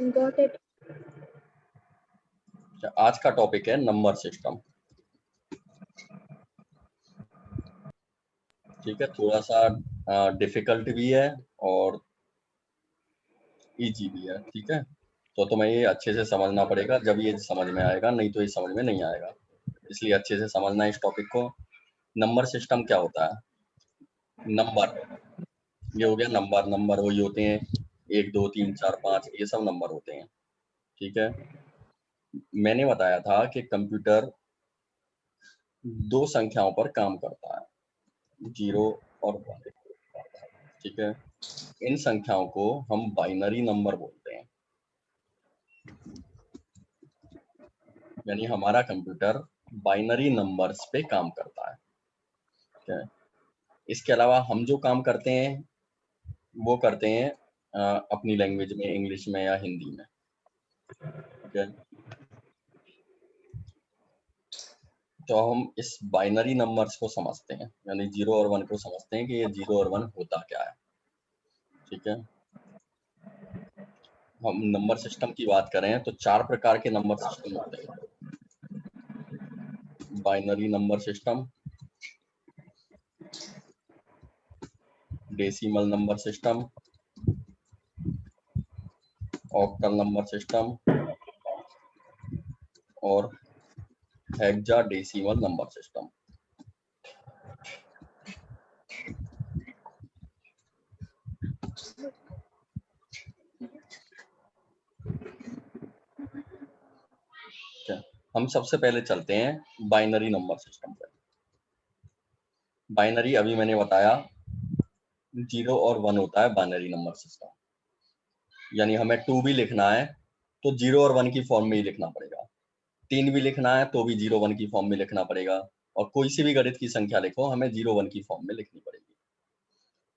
Got it. आज का topic है नंबर सिस्टम। ठीक है, थोड़ा सा डिफिकल्ट भी है और इजी भी है। ठीक है, तो तुम्हें ये अच्छे से समझना पड़ेगा, जब ये समझ में आएगा, नहीं तो ये समझ में नहीं आएगा। इसलिए अच्छे से समझना है इस टॉपिक को। नंबर सिस्टम क्या होता है? नंबर, ये हो गया नंबर। नंबर वही होते हैं 1 2 3 4 5, ये सब नंबर होते हैं। ठीक है, मैंने बताया था कि कंप्यूटर 2 संख्याओं पर काम करता है, 0 और 1। ठीक है, इन संख्याओं को हम बाइनरी नंबर बोलते हैं। यानी हमारा कंप्यूटर बाइनरी नंबर्स पे काम करता है। ठीक है, इसके अलावा हम जो काम करते हैं वो करते हैं अपनी लैंग्वेज में, इंग्लिश में या हिंदी में। ठीक है, तो हम इस बाइनरी नंबर्स को समझते हैं, यानी 0 और 1 को समझते हैं कि ये 0 और 1 होता क्या है। ठीक है, हम नंबर सिस्टम की बात करें तो 4 प्रकार के नंबर सिस्टम होते हैं। Binary number system, decimal number system, octal number system और हेक्साडेसिमल नंबर सिस्टम। हम सबसे पहले चलते हैं बाइनरी नंबर सिस्टम पे। बाइनरी अभी मैंने बताया 0 और 1 होता है बाइनरी नंबर सिस्टम। यानी हमें 2 भी लिखना है तो 0 और 1 की फॉर्म में ही लिखना पड़ेगा। 3 भी लिखना है तो भी 0 1 की फॉर्म में लिखना पड़ेगा, और कोई सी भी गणित की संख्या लिखो हमें 0 1 की फॉर्म में लिखनी पड़ेगी।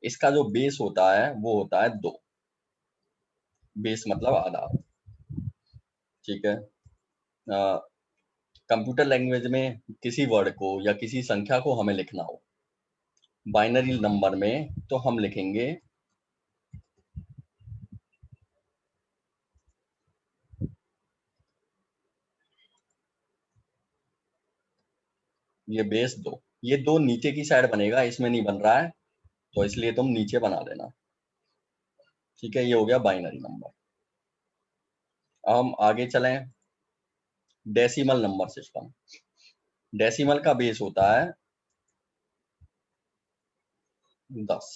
इसका जो बेस होता है वो होता है 2। बेस मतलब आधार। ठीक है, कंप्यूटर लैंग्वेज में किसी वर्ड को या किसी संख्या को हमें लिखना हो बाइनरी नंबर में तो हम लिखेंगे ये बेस 2। ये 2 नीचे की साइड बनेगा, इसमें नहीं बन रहा है तो इसलिए तुम नीचे बना देना। ठीक है, ये हो गया बाइनरी नंबर। अब हम आगे चलें, डेसिमल नंबर सिस्टम। डेसिमल का बेस होता है 10,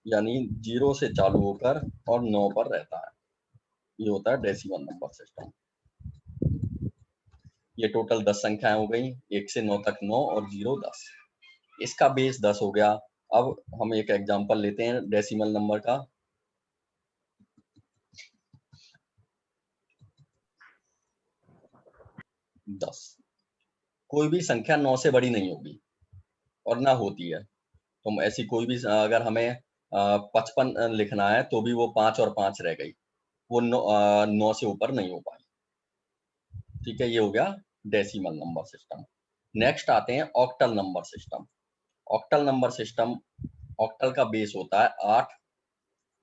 यानी 0 से चालू होकर और 9 पर रहता है। ये होता है डेसिमल नंबर सिस्टम। ये टोटल 10 संख्याएं हो गई, 1 से 9 तक 9 और 0 10। इसका बेस 10 हो गया। अब हम एक एग्जांपल लेते हैं डेसिमल नंबर का। 10, कोई भी संख्या 9 से बड़ी नहीं होगी और ना होती है। तो ऐसी कोई भी, अगर हमें 55 लिखना है तो भी वो 5 और 5 रह गई, वो 9 से ऊपर नहीं हो पाई। ठीक है, ये हो गया डेसिमल नंबर सिस्टम। नेक्स्ट आते हैं octal number system. Octal number system, octal का बेस होता है 8।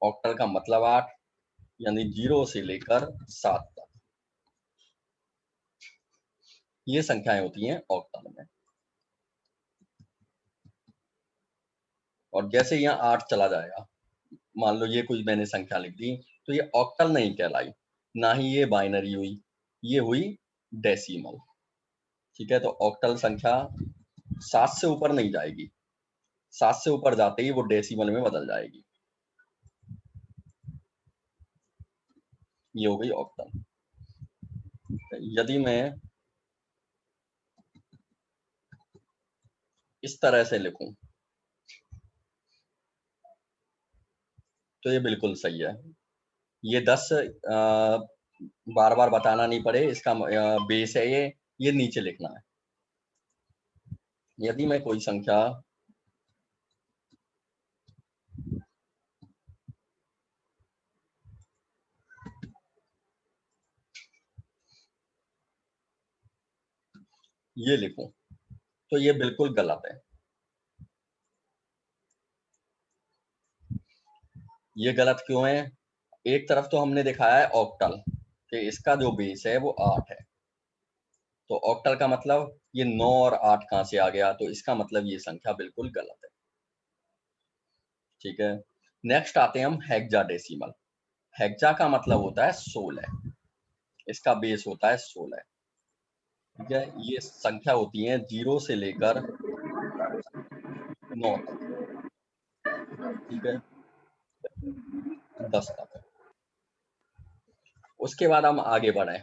ऑक्टल का मतलब 8, यानी 0 से लेकर 7 तक ये संख्याएं होती हैं ऑक्टल में। और जैसे यहाँ 8 चला जाएगा, मान लो ये कुछ मैंने संख्या लिख दी, तो ये ऑक्टल नहीं कहलाई, ना ही ये बाइनरी हुई, ये हुई डेसिमल। ठीक है, तो ऑक्टल संख्या 7 से ऊपर नहीं जाएगी, 7 से ऊपर जाते ही वो डेसिमल में बदल जाएगी। ये हो गई ऑक्टल। यदि मैं इस तरह से लिखूं तो ये बिल्कुल सही है। ये 10 बार बार बताना नहीं पड़े, इसका बेस है ये नीचे लिखना है। यदि मैं कोई संख्या ये लिखूं तो ये बिल्कुल गलत है। ये गलत क्यों है? एक तरफ तो हमने दिखाया है ऑक्टल कि इसका जो बेस है वो 8 है, तो ऑक्टल का मतलब ये 9 और 8 कहां से आ गया, तो इसका मतलब ये संख्या बिल्कुल गलत है। ठीक है, नेक्स्ट आते हैं हम हेक्साडेसिमल। हेक्सा का मतलब होता है 16, इसका बेस होता है 16। ठीक है, ये संख्या होती है 0 से लेकर 9 तक। ठीक है, 10 तक। उसके बाद हम आगे बढ़े,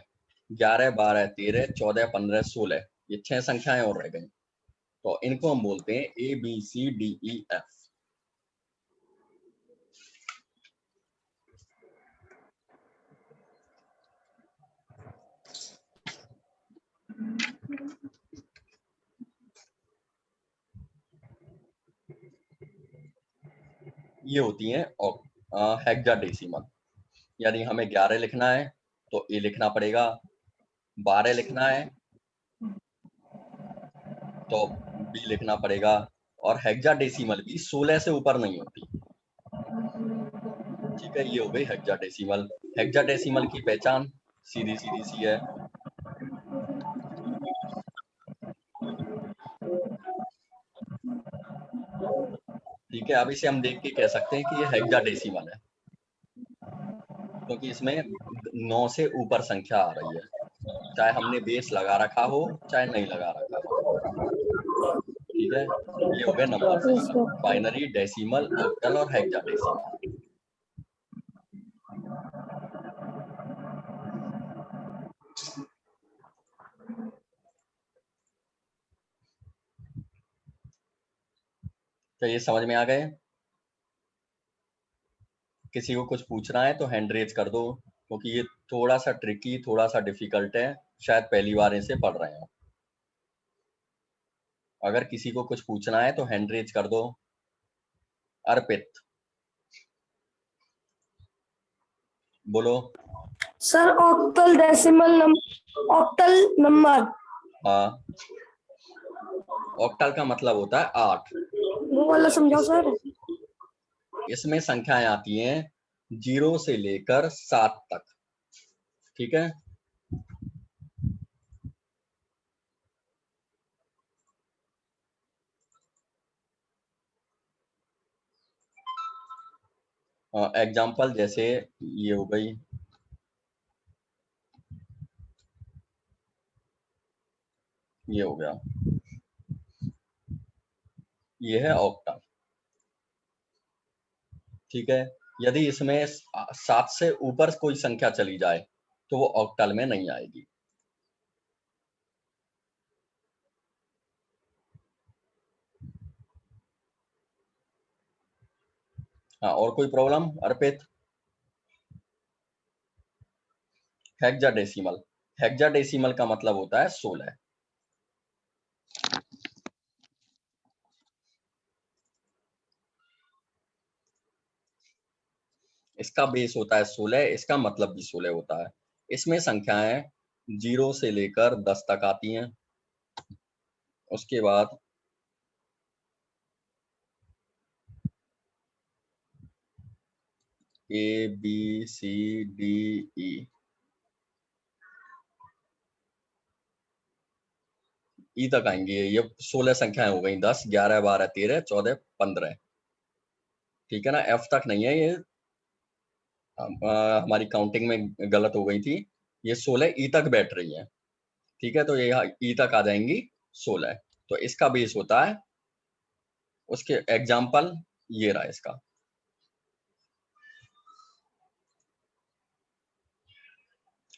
11, 12, 13, 14, 15, 16, ये 6 संख्याएं और रह गई, तो इनको हम बोलते हैं ABCDEF। ये होती हैं हेक्साडेसिमल। यदि हमें 11 लिखना है तो ए लिखना पड़ेगा, 12 लिखना है तो बी लिखना पड़ेगा, और हेक्साडेसिमल भी 16 से ऊपर नहीं होती। ठीक है, ये हो गई हेक्साडेसिमल। हेक्साडेसिमल की पहचान सीधी सीधी सी है। ठीक है, अब इसे हम देख के कह सकते हैं कि ये हेक्साडेसिमल है, क्योंकि इसमें 9 से ऊपर संख्या आ रही है, चाहे हमने बेस लगा रखा हो चाहे नहीं लगा रखा हो। ठीक है, ये हो गया number system, binary, decimal, octal और हेक्साडेसिमल। तो ये समझ में आ गए? किसी को कुछ पूछना है तो हैंड रेज कर दो, क्योंकि ये थोड़ा सा ट्रिकी, थोड़ा सा डिफिकल्ट है, शायद पहली बार इसे पढ़ रहे हो। अगर किसी को कुछ पूछना है तो हैंड रेज कर दो। अर्पित, बोलो। Sir octal number. हाँ, ऑक्टल का मतलब होता है 8। वो वाला समझाओ सर। इसमें संख्याएं आती हैं 0 से लेकर 7 तक। ठीक है, एग्जाम्पल जैसे ये हो गई, ये हो गया, ये है ऑक्टल। ठीक है, यदि इसमें 7 से ऊपर कोई संख्या चली जाए तो वो ऑक्टल में नहीं आएगी। हाँ, और कोई प्रॉब्लम अर्पित? हेक्साडेसिमल, हेक्साडेसिमल का मतलब होता है 16। इसका बेस होता है 16, इसका मतलब भी 16 होता है। इसमें संख्याएं 0 से लेकर 10 तक आती हैं। उसके बाद ABCDE, ई तक आएंगे। ये 16 संख्याएं हो गई, 10, 11, 12, 13, 14, 15। ठीक है ना, एफ तक नहीं है ये, हमारी काउंटिंग में गलत हो गई थी। ये 16 ई तक बैठ रही है। ठीक है, तो ये यहाँ ई तक आ जाएंगी 16, तो इसका बेस होता है। उसके एग्जाम्पल ये रहा इसका।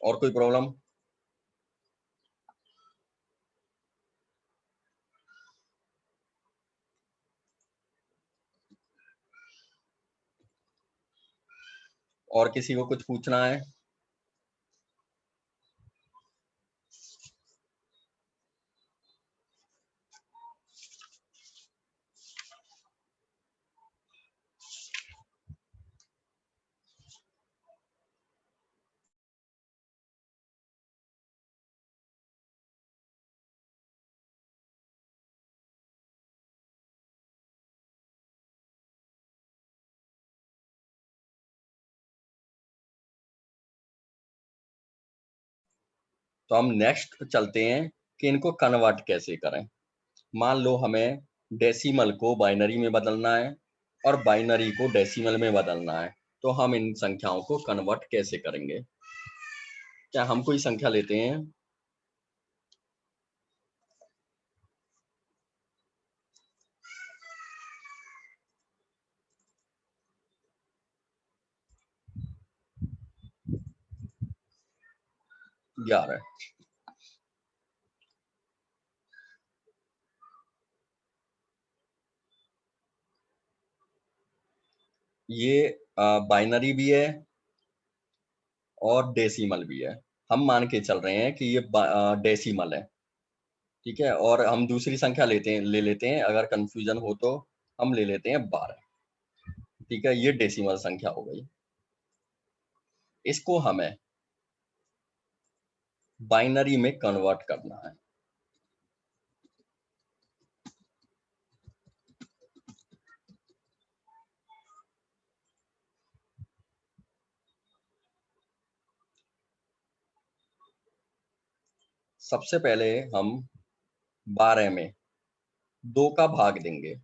और कोई प्रॉब्लम? और किसी को कुछ पूछना है? तो हम नेक्स्ट चलते हैं कि इनको कन्वर्ट कैसे करें। मान लो हमें डेसिमल को बाइनरी में बदलना है और बाइनरी को डेसिमल में बदलना है, तो हम इन संख्याओं को कन्वर्ट कैसे करेंगे। क्या हम कोई संख्या लेते हैं, ग्यारह। ये बाइनरी भी है और डेसिमल भी है। हम मान के चल रहे हैं कि ये डेसिमल है, ठीक है। और हम दूसरी संख्या ले लेते हैं, अगर कंफ्यूजन हो तो हम ले लेते हैं 12, ठीक है। ये डेसिमल संख्या हो गई। इसको हमें बाइनरी में कन्वर्ट करना है। सबसे पहले हम 12 में 2 का भाग देंगे।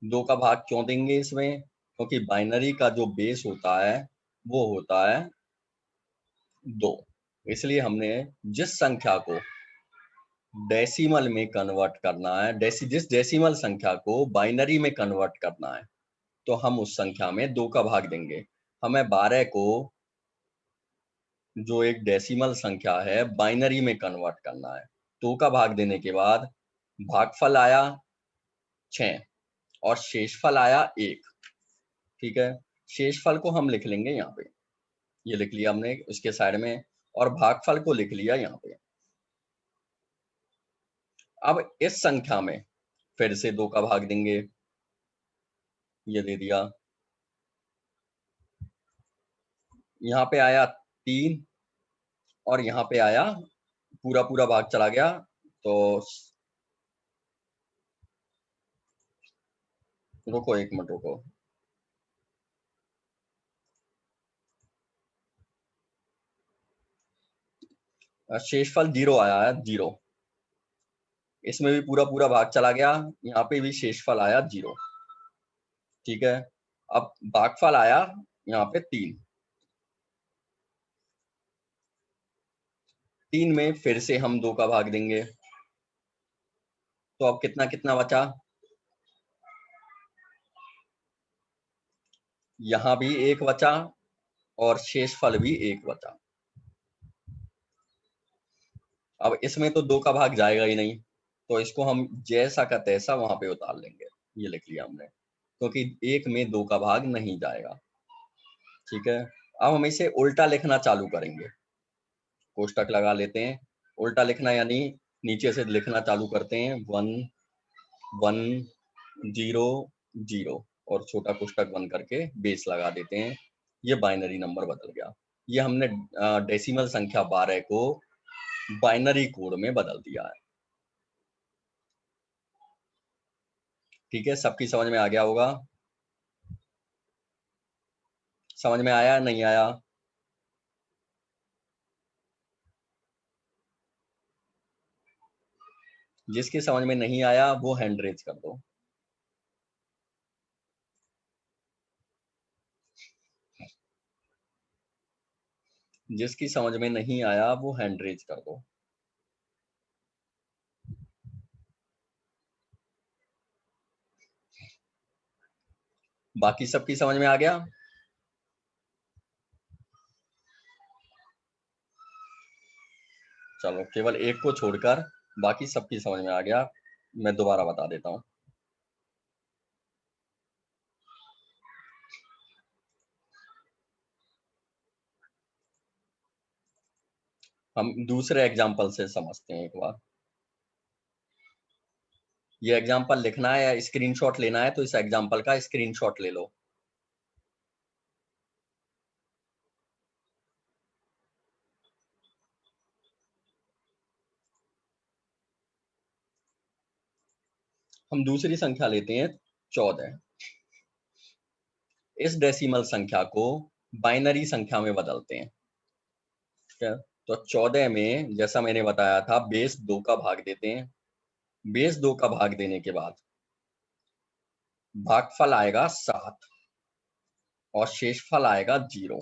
2 का भाग क्यों देंगे इसमें, क्योंकि बाइनरी का जो बेस होता है वो होता है 2। इसलिए हमने जिस संख्या को डेसिमल में कन्वर्ट करना है, जिस डेसिमल संख्या को बाइनरी में कन्वर्ट करना है, तो हम उस संख्या में 2 का भाग देंगे। हमें 12 को, जो एक डेसिमल संख्या है, बाइनरी में कन्वर्ट करना है। 2 का भाग देने के बाद भागफल आया 6 और शेषफल आया 1, ठीक है। शेषफल को हम लिख लेंगे यहाँ पे, ये लिख लिया हमने उसके साइड में, और भागफल को लिख लिया यहाँ पे। अब इस संख्या में फिर से 2 का भाग देंगे, ये दे दिया। यहाँ पे आया 3 और यहाँ पे आया पूरा पूरा भाग चला गया, तो रुको एक मिनट रुको। शेषफल 0 आया है, 0। इसमें भी पूरा पूरा भाग चला गया, यहाँ पे भी शेषफल आया 0, ठीक है। अब भागफल आया यहाँ पे 3। 3 में फिर से हम 2 का भाग देंगे, तो अब कितना कितना बचा, यहाँ भी 1 बचा और शेषफल भी 1 बचा। अब इसमें तो 2 का भाग जाएगा ही नहीं, तो इसको हम जैसा का तैसा वहां पे उतार लेंगे, ये लिख लिया हमने, क्योंकि 1 में 2 का भाग नहीं जाएगा, ठीक है। अब हम इसे उल्टा लिखना चालू करेंगे, कोष्टक लगा लेते हैं। उल्टा लिखना यानी नीचे से लिखना चालू करते हैं, 1 1 0 0, और छोटा कोष्टक बंद करके बेस लगा देते हैं। ये बाइनरी नंबर बदल गया। ये हमने डेसिमल संख्या 12 को बाइनरी कोड में बदल दिया है, ठीक है। सबकी समझ में आ गया होगा, समझ में आया नहीं आया। जिसकी समझ में नहीं आया वो हैंड रेज कर दो। जिसकी समझ में नहीं आया वो हैंड रेज कर दो। बाकी सबकी समझ में आ गया। चलो, केवल एक को छोड़कर बाकी सबकी समझ में आ गया। मैं दोबारा बता देता हूँ। हम दूसरे एग्जाम्पल से समझते हैं एक बार। ये एग्जाम्पल लिखना है या स्क्रीनशॉट लेना है, तो इस एग्जाम्पल का स्क्रीनशॉट ले लो। हम दूसरी संख्या लेते हैं 14। इस डेसिमल संख्या को बाइनरी संख्या में बदलते हैं, ठीक है। तो 14 में जैसा मैंने बताया था बेस 2 का भाग देते हैं। बेस 2 का भाग देने के बाद भागफल आएगा 7 और शेषफल आएगा 0।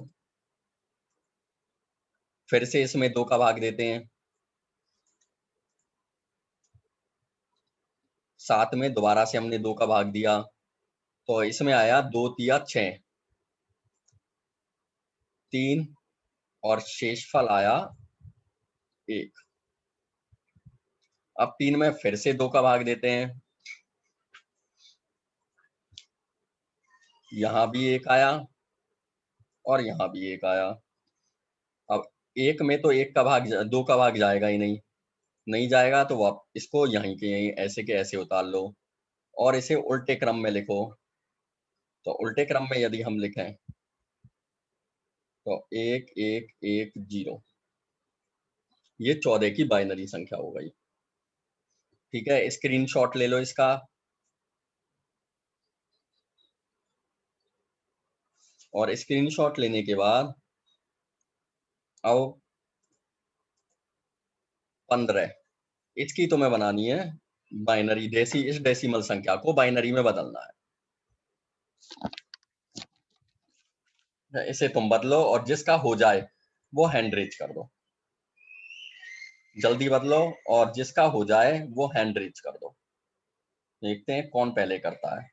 फिर से इसमें 2 का भाग देते हैं। 7 में दोबारा से हमने 2 का भाग दिया तो इसमें आया 2 तिया 6, 3 और शेषफल आया 1। अब 3 में फिर से 2 का भाग देते हैं। यहां भी 1 आया और यहां भी 1 आया। अब 1 में तो 1 का भाग 2 का भाग जाएगा ही नहीं जाएगा तो आप इसको यहीं के यहीं ऐसे के ऐसे उतार लो और इसे उल्टे क्रम में लिखो। तो उल्टे क्रम में यदि हम लिखें तो 1 1 1 0, ये 14 की बाइनरी संख्या हो गई। ठीक है, स्क्रीनशॉट ले लो इसका और स्क्रीनशॉट लेने के बाद अब 15 इसकी तुम्हें बनानी है बाइनरी। इस डेसिमल संख्या को बाइनरी में बदलना है। इसे तुम बदलो और जिसका हो जाए वो हैंड रेज कर दो। जल्दी बदलो और जिसका हो जाए वो हैंड रेज कर दो। देखते हैं कौन पहले करता है।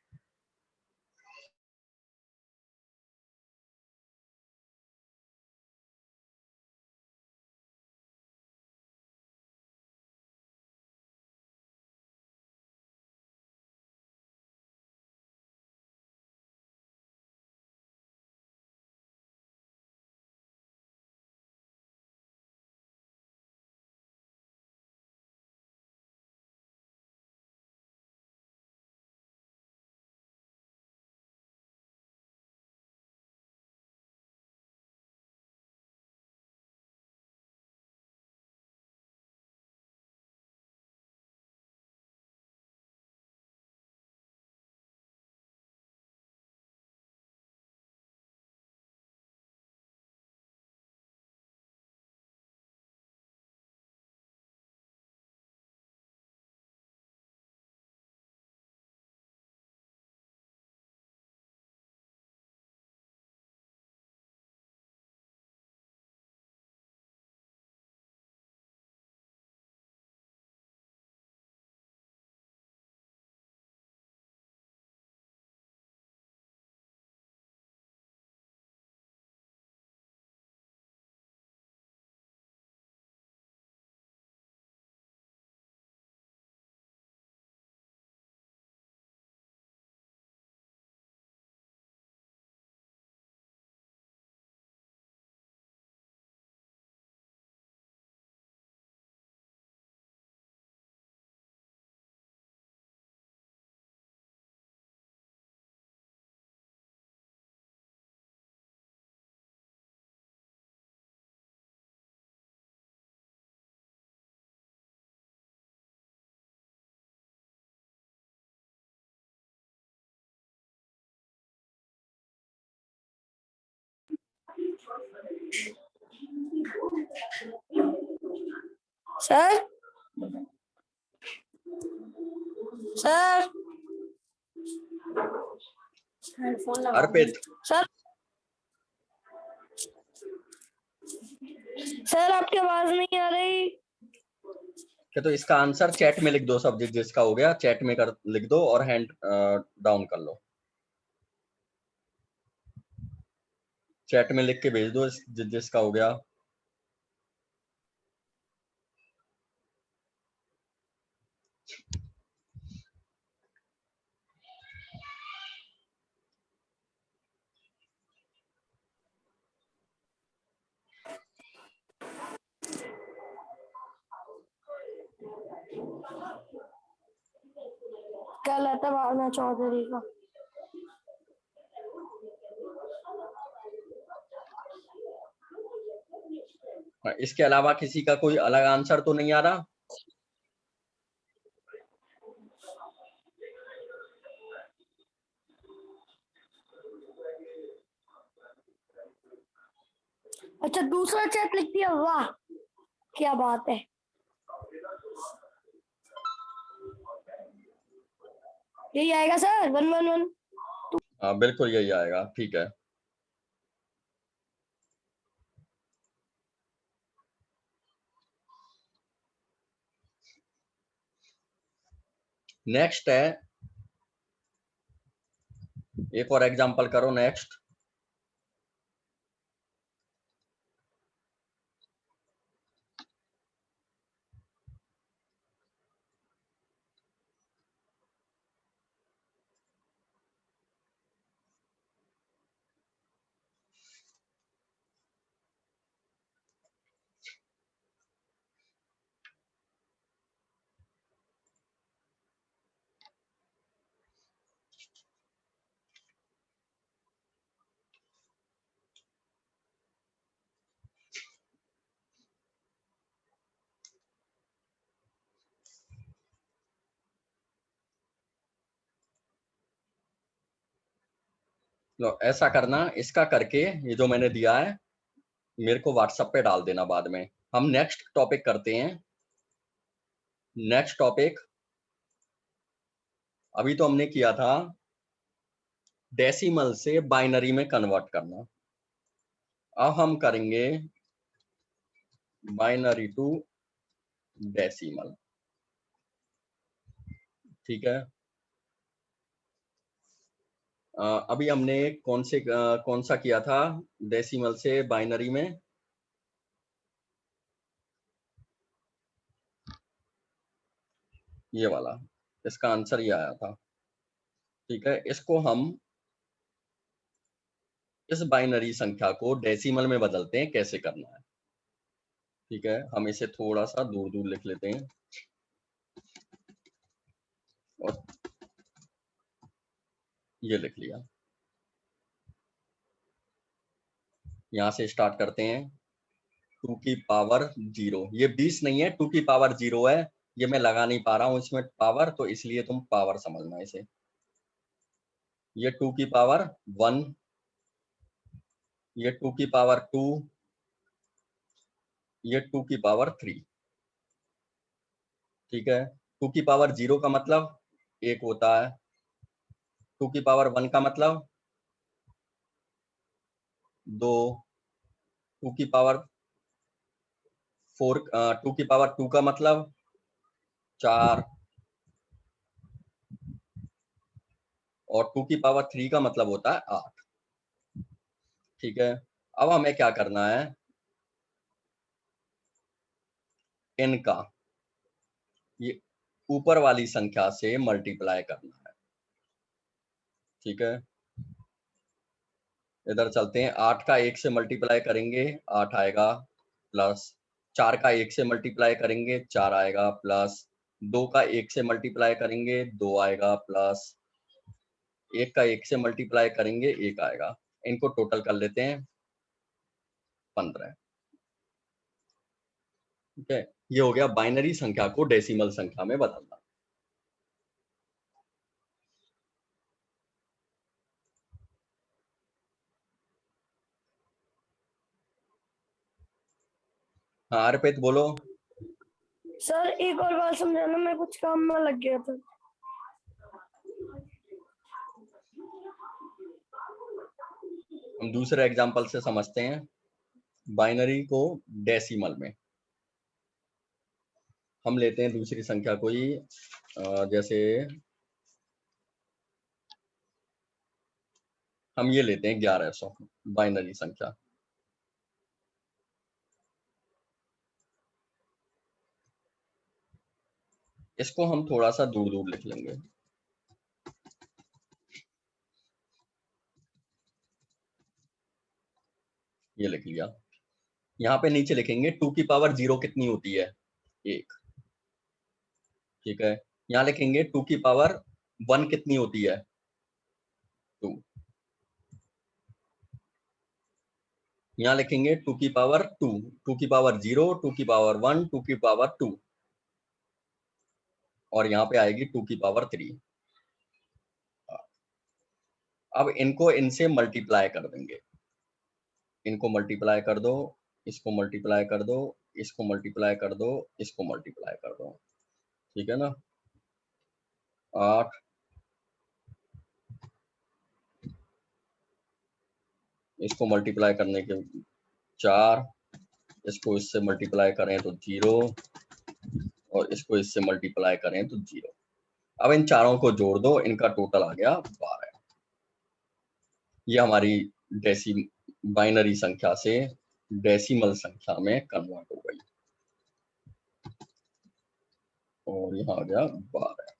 सर सर हेडफोन लगा अर्पित सर सर आपकी आवाज नहीं आ रही। क्या तो इसका आंसर चैट में लिख दो। सब जिसका हो गया चैट में कर लिख दो और हैंड डाउन कर लो। चैट में लिख के भेज दो जिसका हो गया। कल आता भावना चौधरी का। इसके अलावा किसी का कोई अलग आंसर तो नहीं आ रहा? अच्छा दूसरा चैट लिख दिया, वाह। क्या बात है। यही आएगा सर 111। हाँ बिल्कुल यही आएगा, ठीक है। नेक्स्ट है, एक और एग्जांपल करो नेक्स्ट। लो ऐसा करना, इसका करके ये जो मैंने दिया है मेरे को व्हाट्सएप पे डाल देना बाद में। हम नेक्स्ट टॉपिक करते हैं। नेक्स्ट टॉपिक, अभी तो हमने किया था डेसिमल से बाइनरी में कन्वर्ट करना। अब हम करेंगे बाइनरी टू डेसिमल, ठीक है। अभी हमने कौन सा किया था डेसिमल से बाइनरी में? ये वाला, इसका आंसर ये आया था, ठीक है। इसको हम इस बाइनरी संख्या को डेसिमल में बदलते हैं, कैसे करना है, ठीक है। हम इसे थोड़ा सा दूर दूर लिख लेते हैं और ये लिख लिया। यहां से स्टार्ट करते हैं, 2 की पावर 0, ये 20 नहीं है, 2 की पावर 0 है। ये मैं लगा नहीं पा रहा हूं इसमें पावर, तो इसलिए तुम पावर समझना इसे। ये 2 की पावर 1, ये 2 की पावर 2, ये 2 की पावर 3, ठीक है। 2 की पावर 0 का मतलब 1 होता है, 2 की पावर 1 का मतलब 2, 2 की पावर 4, 2 की पावर 2 का मतलब 4, और 2 की पावर 3 का मतलब होता है 8, ठीक है। अब हमें क्या करना है, इनका ये ऊपर वाली संख्या से मल्टीप्लाई करना है, ठीक है। इधर चलते हैं, 8 का 1 से मल्टीप्लाई करेंगे 8 आएगा, प्लस 4 का 1 से मल्टीप्लाई करेंगे 4 आएगा, प्लस 2 का 1 से मल्टीप्लाई करेंगे 2 आएगा, प्लस 1 का 1 से मल्टीप्लाई करेंगे 1 आएगा। इनको टोटल कर लेते हैं 15, ठीक है। ये हो गया बाइनरी संख्या को डेसिमल संख्या में बदलना। हाँ अर्पित बोलो। सर एक और बात समझाना, मैं कुछ काम में लग गया था। हम दूसरे एग्जांपल से समझते हैं बाइनरी को डेसिमल में। हम लेते हैं दूसरी संख्या कोई, जैसे हम ये लेते हैं 1100 बाइनरी संख्या। इसको हम थोड़ा सा दूर दूर लिख लेंगे, ये लिख लिया। यहाँ पे नीचे लिखेंगे 2 की पावर 0 कितनी होती है, 1, ठीक है। यहाँ लिखेंगे 2 की पावर 1 कितनी होती है, 2। यहाँ लिखेंगे 2 की पावर 2, 2 की पावर 0, 2 की पावर 1, 2 की पावर 2, और यहाँ पे आएगी 2 की पावर 3। अब इनको इनसे मल्टीप्लाई कर देंगे, इनको मल्टीप्लाई कर दो, इसको मल्टीप्लाई कर दो, इसको मल्टीप्लाई कर दो, इसको मल्टीप्लाई कर दो, ठीक है ना। 8, इसको मल्टीप्लाई करने के 4, इसको इससे मल्टीप्लाई करें तो 0, और इसको इससे मल्टीप्लाई करें तो 0। अब इन चारों को जोड़ दो, इनका टोटल आ गया 12। ये हमारी बाइनरी संख्या से डेसिमल संख्या में कन्वर्ट हो गई, और यहाँ आ गया 12।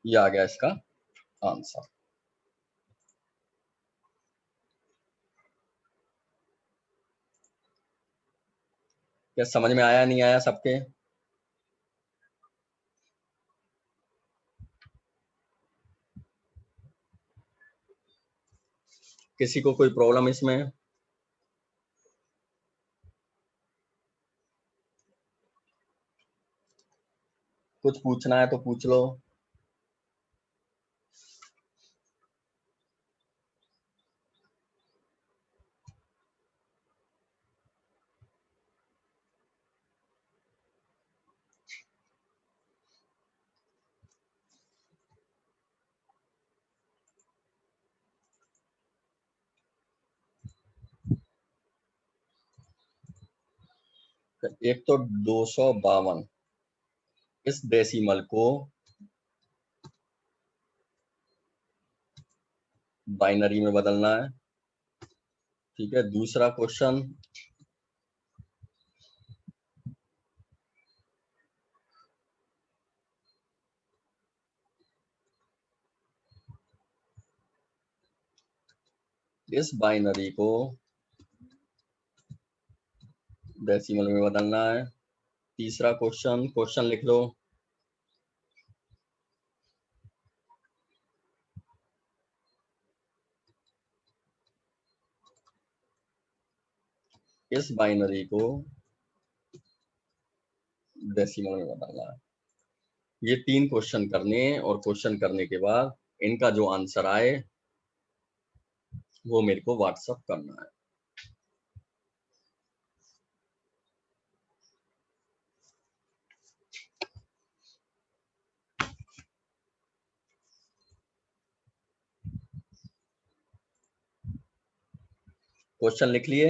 ये आ गया इसका आंसर। क्या समझ में आया, नहीं आया सबके? किसी को कोई प्रॉब्लम इसमें? कुछ पूछना है तो पूछ लो। एक तो 252, इस डेसिमल को बाइनरी में बदलना है, ठीक है। दूसरा क्वेश्चन, इस बाइनरी को डेसिमल में बदलना है। तीसरा क्वेश्चन लिख लो, इस बाइनरी को डेसिमल में बदलना है। ये 3 क्वेश्चन करने हैं, और क्वेश्चन करने के बाद इनका जो आंसर आए वो मेरे को व्हाट्सएप करना है। क्वेश्चन लिख लिए?